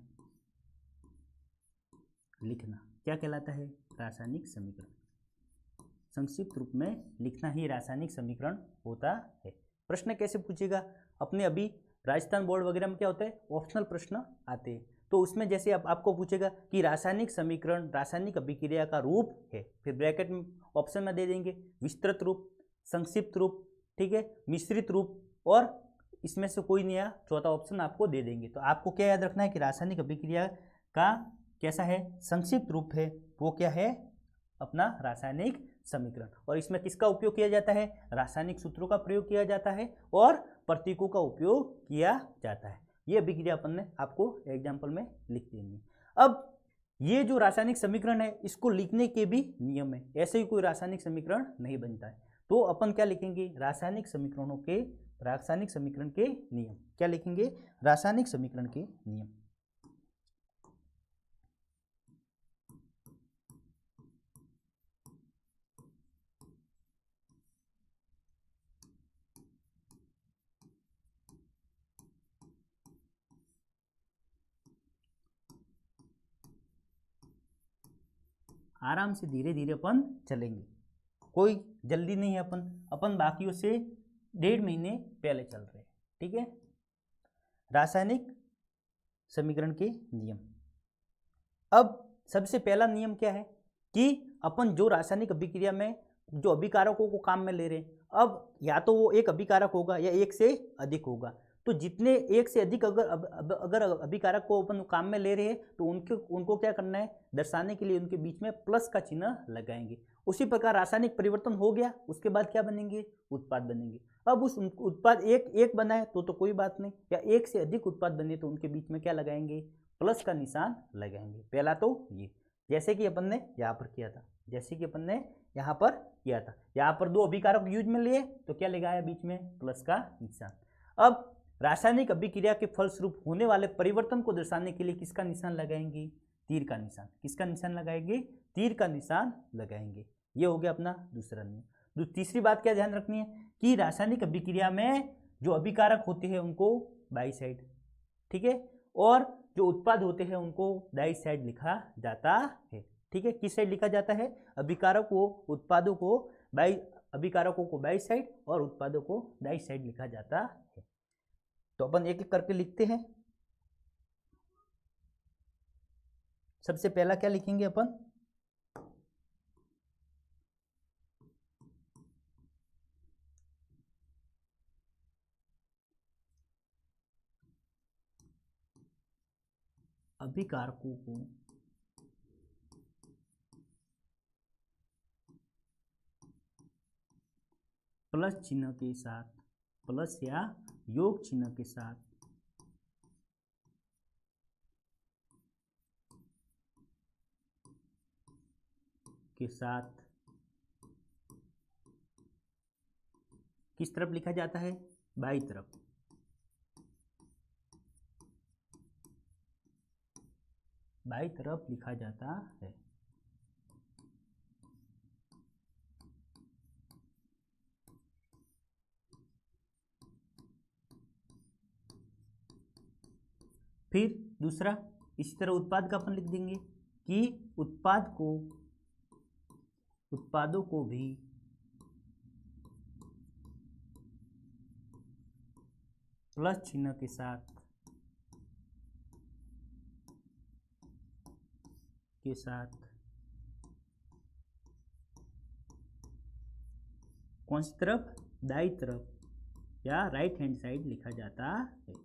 लिखना क्या कहलाता है, रासायनिक समीकरण। संक्षिप्त रूप में लिखना ही रासायनिक समीकरण होता है। प्रश्न कैसे पूछेगा, अपने अभी राजस्थान बोर्ड वगैरह में क्या होता है, ऑप्शनल प्रश्न आते हैं। तो उसमें जैसे आपको पूछेगा कि रासायनिक समीकरण रासायनिक अभिक्रिया का रूप है, फिर ब्रैकेट में ऑप्शन में दे देंगे विस्तृत रूप, संक्षिप्त रूप, ठीक है, मिश्रित रूप, और इसमें से कोई नया चौथा ऑप्शन आपको दे देंगे। तो आपको क्या याद रखना है कि रासायनिक अभिक्रिया का कैसा है, संक्षिप्त रूप है, वो क्या है, अपना रासायनिक समीकरण। और इसमें किसका उपयोग किया जाता है, रासायनिक सूत्रों का प्रयोग किया जाता है और प्रतीकों का उपयोग किया जाता है। ये अभिक्रिया अपन ने आपको एग्जाम्पल में लिख देंगे। अब ये जो रासायनिक समीकरण है इसको लिखने के भी नियम है, ऐसे ही कोई रासायनिक समीकरण नहीं बनता है। तो अपन क्या लिखेंगे, रासायनिक समीकरण के नियम क्या लिखेंगे, रासायनिक समीकरण के नियम। आराम से धीरे धीरे अपन चलेंगे, कोई जल्दी नहीं है, अपन बाकियों से 1.5 महीने पहले चल रहे हैं। ठीक है, रासायनिक समीकरण के नियम। अब सबसे पहला नियम क्या है कि अपन जो रासायनिक अभिक्रिया में जो अभिकारकों को काम में ले रहे हैं, अब या तो वो एक अभिकारक होगा या एक से अधिक होगा। तो जितने एक से अधिक अगर अभिकारक को अपन काम में ले रहे हैं तो उनको क्या करना है, दर्शाने के लिए उनके बीच में प्लस का चिन्ह लगाएंगे। उसी प्रकार रासायनिक परिवर्तन हो गया, उसके बाद क्या बनेंगे, उत्पाद बनेंगे। अब उस उत्पाद एक बनाए तो कोई बात नहीं, या एक से अधिक उत्पाद बने तो उनके बीच में क्या लगाएंगे, प्लस का निशान लगाएंगे। पहला तो ये, जैसे कि अपन ने यहाँ पर किया था, यहाँ पर 2 अभिकारक यूज में लिए तो क्या लगाया, बीच में प्लस का निशान। अब रासायनिक अभिक्रिया के फलस्वरूप होने वाले परिवर्तन को दर्शाने के लिए किसका निशान लगाएंगे, तीर का निशान। किसका निशान लगाएंगे, तीर का निशान लगाएंगे। ये हो गया अपना दूसरा नियम। तीसरी बात क्या ध्यान रखनी है कि रासायनिक अभिक्रिया में जो अभिकारक होते हैं उनको बाई साइड, ठीक है, और जो उत्पाद होते हैं उनको दाई साइड लिखा जाता है। ठीक है, किस साइड लिखा जाता है, उत्पादों को बाई साइड और उत्पादों को दाई साइड लिखा जाता है। तो अपन एक एक करके लिखते हैं। सबसे पहला क्या लिखेंगे अपन, अभिकारकों को प्लस चिन्ह के साथ, प्लस या योग चिन्ह के साथ किस तरफ लिखा जाता है? बाई तरफ। बाई तरफ लिखा जाता है। फिर दूसरा, इसी तरह उत्पाद का अपन लिख देंगे कि उत्पादों को भी प्लस चिन्ह के साथ कौन सी तरफ? दाई तरफ या राइट हैंड साइड लिखा जाता है।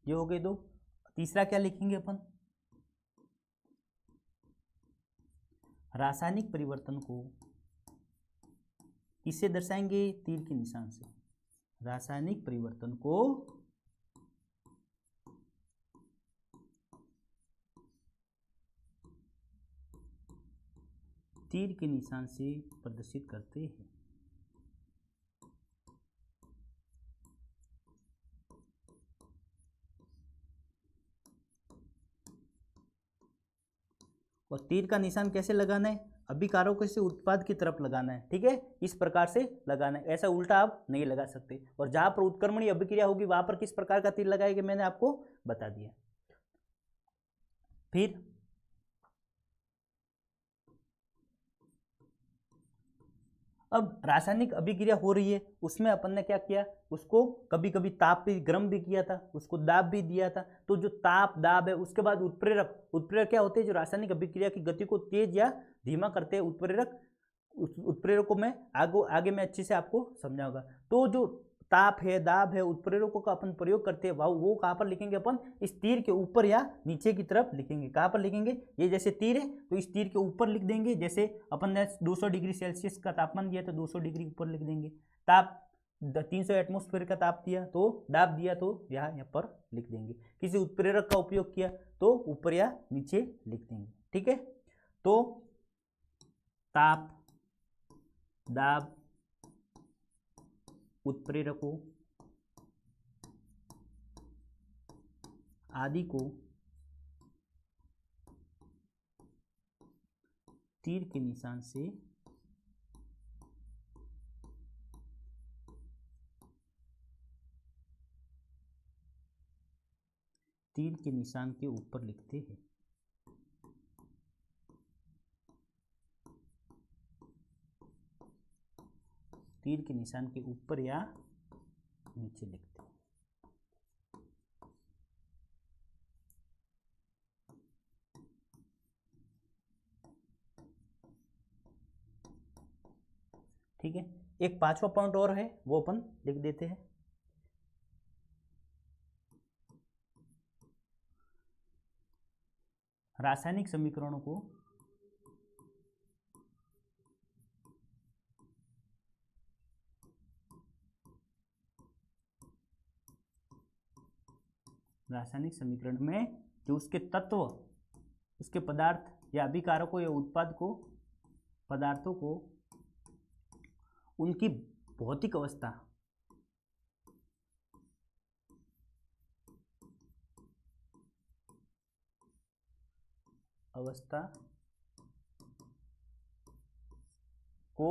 ये हो गए दो। तीसरा क्या लिखेंगे अपन? रासायनिक परिवर्तन को किससे दर्शाएंगे? तीर के निशान से। रासायनिक परिवर्तन को तीर के निशान से प्रदर्शित करते हैं। और तीर का निशान कैसे लगाना है? अभिकारकों से उत्पाद की तरफ लगाना है। ठीक है, इस प्रकार से लगाना है, ऐसा उल्टा आप नहीं लगा सकते। और जहां पर उत्क्रमणीय अभिक्रिया होगी वहां पर किस प्रकार का तीर लगाएंगे मैंने आपको बता दिया। फिर अब रासायनिक अभिक्रिया हो रही है, उसमें अपन ने क्या किया? उसको कभी कभी ताप भी गर्म भी किया था, उसको दाब भी दिया था। तो जो ताप दाब है, उसके बाद उत्प्रेरक क्या होते हैं? जो रासायनिक अभिक्रिया की गति को तेज या धीमा करते हैं उत्प्रेरक को मैं आगे में अच्छे से आपको समझाऊंगा। तो जो ताप है, दाब है, उत्प्रेरकों का अपन प्रयोग करते हैं, वो कहाँ पर लिखेंगे अपन? इस तीर के ऊपर या नीचे की तरफ लिखेंगे। कहाँ पर लिखेंगे? ये जैसे तीर है तो इस तीर के ऊपर लिख देंगे। जैसे अपन ने 200 डिग्री सेल्सियस का तापमान दिया तो 200 डिग्री ऊपर लिख देंगे। ताप 300 एटमॉस्फेयर का ताप दिया तो दाब दिया तो यहाँ पर लिख देंगे। किसी उत्प्रेरक का उपयोग किया तो ऊपर या नीचे लिख देंगे। ठीक है, तो ताप, दाब, उत्प्रेरकों आदि को तीर के निशान से तीर के निशान के ऊपर लिखते हैं। तीर के निशान के ऊपर या नीचे लिखते हैं। ठीक है, एक 5वां पॉइंट और है, वो अपन लिख देते हैं। रासायनिक समीकरणों को रासायनिक समीकरण में जो उसके तत्व, उसके पदार्थ या अभिकारकों या पदार्थों को उनकी भौतिक अवस्था को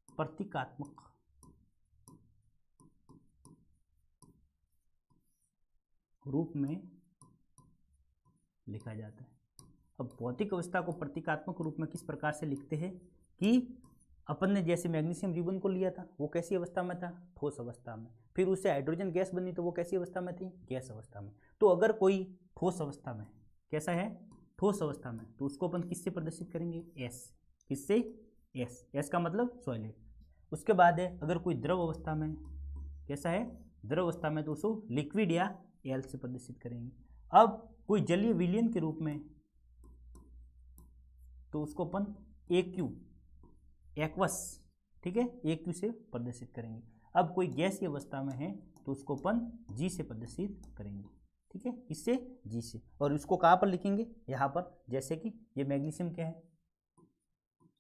प्रतीकात्मक रूप में लिखा जाता है। अब भौतिक अवस्था को प्रतीकात्मक रूप में किस प्रकार से लिखते हैं कि अपन ने जैसे मैग्नीशियम रिबन को लिया था, वो कैसी अवस्था में था? ठोस अवस्था में। फिर उससे हाइड्रोजन गैस बनी तो वो कैसी अवस्था में थी? गैस अवस्था में। तो अगर कोई ठोस अवस्था में, कैसा है? ठोस अवस्था में, तो उसको अपन किससे प्रदर्शित करेंगे? एस। किससे? एस। एस का मतलब सॉलिड। उसके बाद है अगर कोई द्रव अवस्था में, कैसा है? द्रव अवस्था में तो उसको लिक्विड या एल से प्रदर्शित करेंगे। अब कोई जलीय विलयन के रूप में तो उसको अपन AQ एक्वस, ठीक है, AQ से प्रदर्शित करेंगे। अब कोई गैसीय अवस्था में है तो उसको अपन G से प्रदर्शित करेंगे, ठीक है, इससे G से। और इसको कहाँ पर लिखेंगे, यहाँ पर। जैसे कि ये मैग्नीशियम क्या है,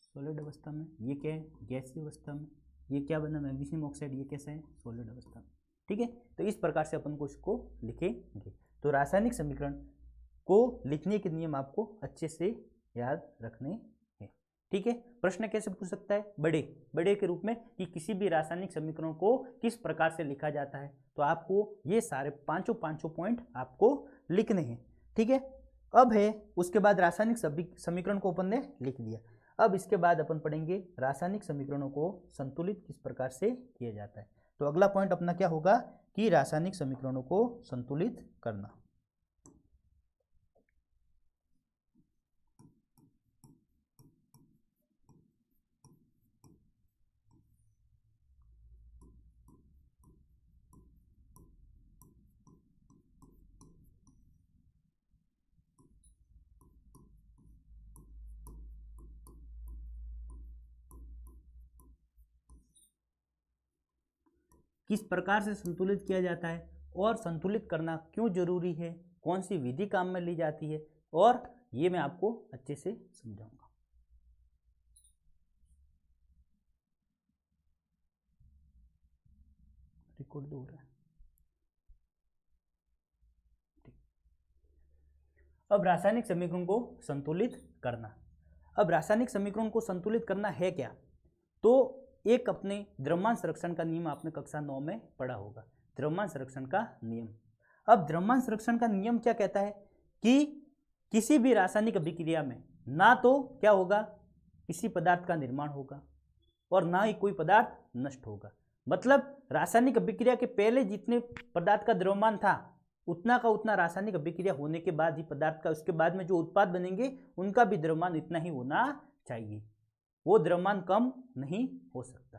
सॉलिड अवस्था में, ये क्या है, गैसीय अवस्था में। ये क्या बना, मैग्नीशियम ऑक्साइड, ये कैसा है, सॉलिड अवस्था में, ठीक है। तो इस प्रकार से अपन को इसको लिखेंगे। तो रासायनिक समीकरण को लिखने के नियम आपको अच्छे से याद रखने हैं, ठीक है। प्रश्न कैसे पूछ सकता है, बड़े के रूप में, कि किसी भी रासायनिक समीकरण को किस प्रकार से लिखा जाता है। तो आपको ये सारे पांचों पॉइंट आपको लिखने हैं, ठीक है। अब है उसके बाद रासायनिक समीकरण को अपन ने लिख लिया। अब इसके बाद अपन पढ़ेंगे रासायनिक समीकरणों को संतुलित किस प्रकार से किया जाता है। तो अगला पॉइंट अपना क्या होगा कि रासायनिक समीकरणों को संतुलित करना। किस प्रकार से संतुलित किया जाता है और संतुलित करना क्यों जरूरी है, कौन सी विधि काम में ली जाती है, और ये मैं आपको अच्छे से समझाऊंगा। रिकॉर्ड हो रहा है, ठीक। अब रासायनिक समीकरण को संतुलित करना। अब रासायनिक समीकरण को संतुलित करना है क्या, तो एक अपने द्रव्यमान संरक्षण का नियम आपने कक्षा 9 में पढ़ा होगा, द्रव्यमान संरक्षण का नियम। अब द्रव्यमान संरक्षण का नियम क्या कहता है कि किसी भी रासायनिक अभिक्रिया में ना तो क्या होगा, किसी पदार्थ का निर्माण होगा और ना ही कोई पदार्थ नष्ट होगा। मतलब रासायनिक अभिक्रिया के पहले जितने पदार्थ का द्रव्यमान था उतना का उतना रासायनिक अभिक्रिया होने के बाद ही पदार्थ का, उसके बाद में जो उत्पाद बनेंगे उनका भी द्रव्यमान इतना ही होना चाहिए, वो द्रव्यमान कम नहीं हो सकता।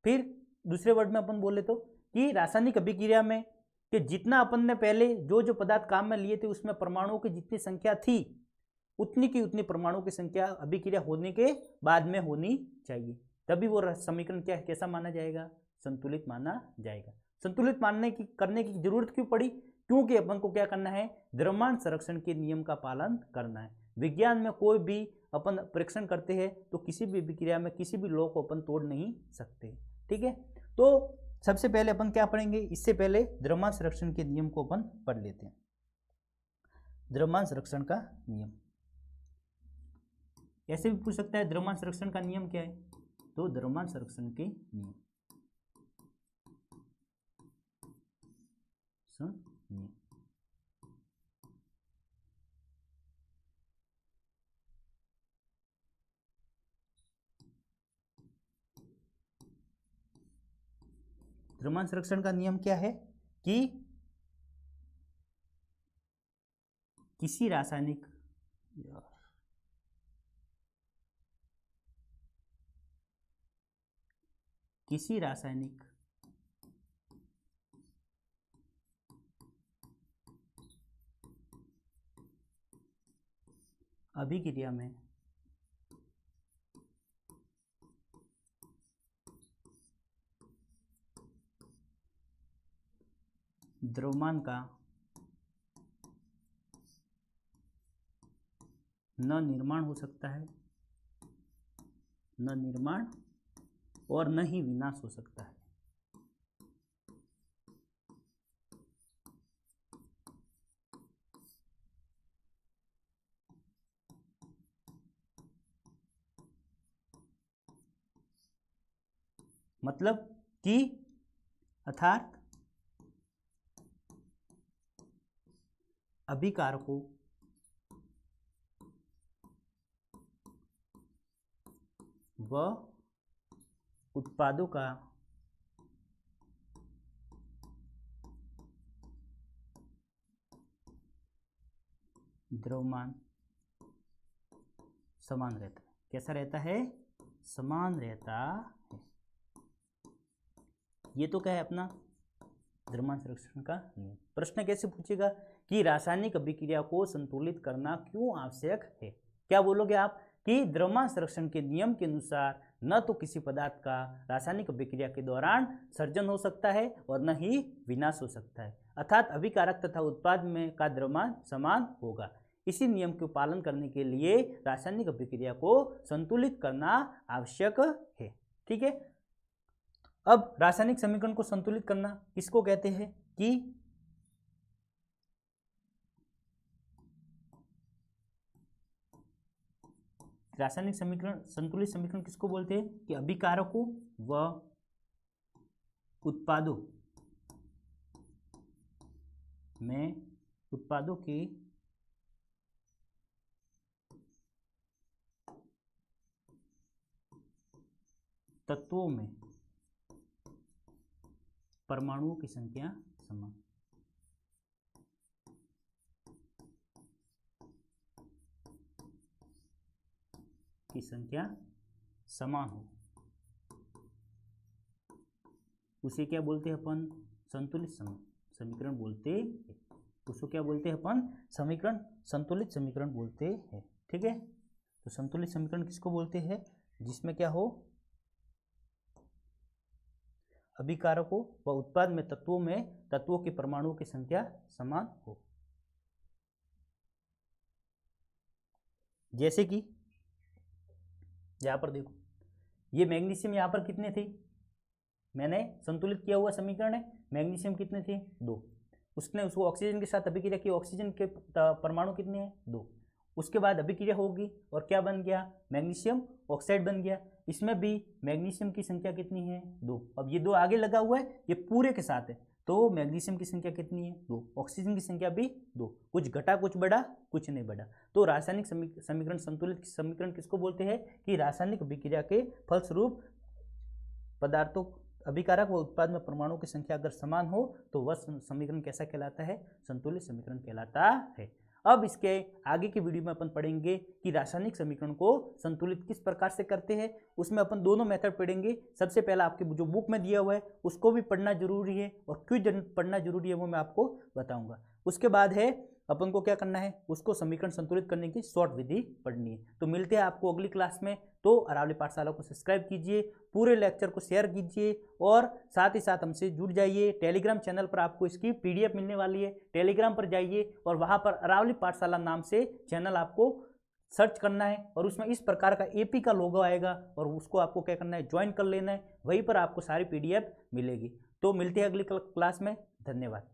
फिर दूसरे वर्ड में अपन बोले तो कि रासायनिक अभिक्रिया में कि जितना अपन ने पहले जो पदार्थ काम में लिए थे उसमें परमाणुओं की जितनी संख्या थी उतनी की उतनी परमाणुओं की संख्या अभिक्रिया होने के बाद में होनी चाहिए, तभी वो समीकरण क्या कैसा माना जाएगा, संतुलित माना जाएगा। संतुलित करने की जरूरत क्यों पड़ी, क्योंकि अपन को क्या करना है, द्रव्यमान संरक्षण के नियम का पालन करना है। विज्ञान में कोई भी अपन परीक्षण करते हैं तो किसी भी विक्रिया में किसी भी लॉ को अपन तोड़ नहीं सकते, ठीक है। तो सबसे पहले अपन क्या पढ़ेंगे, इससे पहले द्रव्यमान संरक्षण के नियम को अपन पढ़ लेते हैं। द्रव्यमान संरक्षण का नियम ऐसे भी पूछ सकता है, द्रव्यमान संरक्षण का नियम क्या है, तो द्रव्यमान संरक्षण के नियम द्रव्यमान संरक्षण का नियम क्या है कि किसी रासायनिक अभिक्रिया में द्रव्यमान का न निर्माण हो सकता है, न निर्माण और न ही विनाश हो सकता है। मतलब कि अर्थात अभिकारकों व उत्पादों का द्रव्यमान समान रहता है। कैसा रहता है, समान रहता है। ये तो क्या है अपना द्रव्यमान संरक्षण का नियम। प्रश्न कैसे पूछेगा कि रासायनिक अभिक्रिया को संतुलित करना क्यों आवश्यक है। क्या बोलोगे आप कि द्रव्यमान संरक्षण के नियम के अनुसार न तो किसी पदार्थ का रासायनिक अभिक्रिया के दौरान सर्जन हो सकता है और न ही विनाश हो सकता है, अर्थात अभिकारक तथा उत्पाद में का द्रव्यमान समान होगा। इसी नियम के पालन करने के लिए रासायनिक अभिक्रिया को संतुलित करना आवश्यक है। ठीक है, अब रासायनिक समीकरण को संतुलित करना किसको कहते हैं कि रासायनिक समीकरण, संतुलित समीकरण किसको बोलते हैं कि अभिकारकों व उत्पादों में उत्पादों के तत्वों में परमाणुओं की संख्या समान। की संख्या समान हो, उसे क्या बोलते हैं अपन संतुलित समीकरण बोलते हैं। उसको क्या बोलते हैं अपन समीकरण, संतुलित समीकरण बोलते हैं। ठीक है, तो संतुलित समीकरण किसको बोलते हैं जिसमें क्या हो अभिकारकों व उत्पाद में तत्वों के परमाणुओं की संख्या समान हो। जैसे कि यहां पर देखो, ये मैग्नीशियम यहां पर कितने थे, मैंने संतुलित किया हुआ समीकरण है, मैग्नीशियम कितने थे 2, उसने उसको ऑक्सीजन के साथ अभिक्रिया की, ऑक्सीजन के परमाणु कितने हैं 2, उसके बाद अभिक्रिया होगी और क्या बन गया मैग्नीशियम ऑक्साइड बन गया। इसमें भी मैग्नीशियम की संख्या कितनी है 2, अब ये 2 आगे लगा हुआ है, ये पूरे के साथ है, तो मैग्नीशियम की संख्या कितनी है 2, ऑक्सीजन की संख्या भी 2, कुछ घटा कुछ बढ़ा कुछ नहीं बढ़ा। तो रासायनिक समीकरण, संतुलित समीकरण किसको बोलते हैं कि रासायनिक अभिक्रिया के फलस्वरूप पदार्थों अभिकारक व उत्पाद में परमाणुओं की संख्या अगर समान हो तो वह समीकरण कैसा कहलाता है संतुलित समीकरण कहलाता है। अब इसके आगे की वीडियो में अपन पढ़ेंगे कि रासायनिक समीकरण को संतुलित किस प्रकार से करते हैं, उसमें अपन दोनों मेथड पढ़ेंगे। सबसे पहला आपके जो बुक में दिया हुआ है उसको भी पढ़ना जरूरी है और क्यों पढ़ना जरूरी है वो मैं आपको बताऊंगा। उसके बाद है अपन को क्या करना है, उसको समीकरण संतुलित करने की शॉर्ट विधि पढ़नी है। तो मिलते हैं आपको अगली क्लास में। तो अरावली पाठशाला को सब्सक्राइब कीजिए, पूरे लेक्चर को शेयर कीजिए और साथ ही साथ हमसे जुड़ जाइए। टेलीग्राम चैनल पर आपको इसकी PDF मिलने वाली है, टेलीग्राम पर जाइए और वहाँ पर अरावली पाठशाला नाम से चैनल आपको सर्च करना है और उसमें इस प्रकार का AP का लोगो आएगा और उसको आपको क्या करना है ज्वाइन कर लेना है, वहीं पर आपको सारी PDF मिलेगी। तो मिलते हैं अगली क्लास में, धन्यवाद।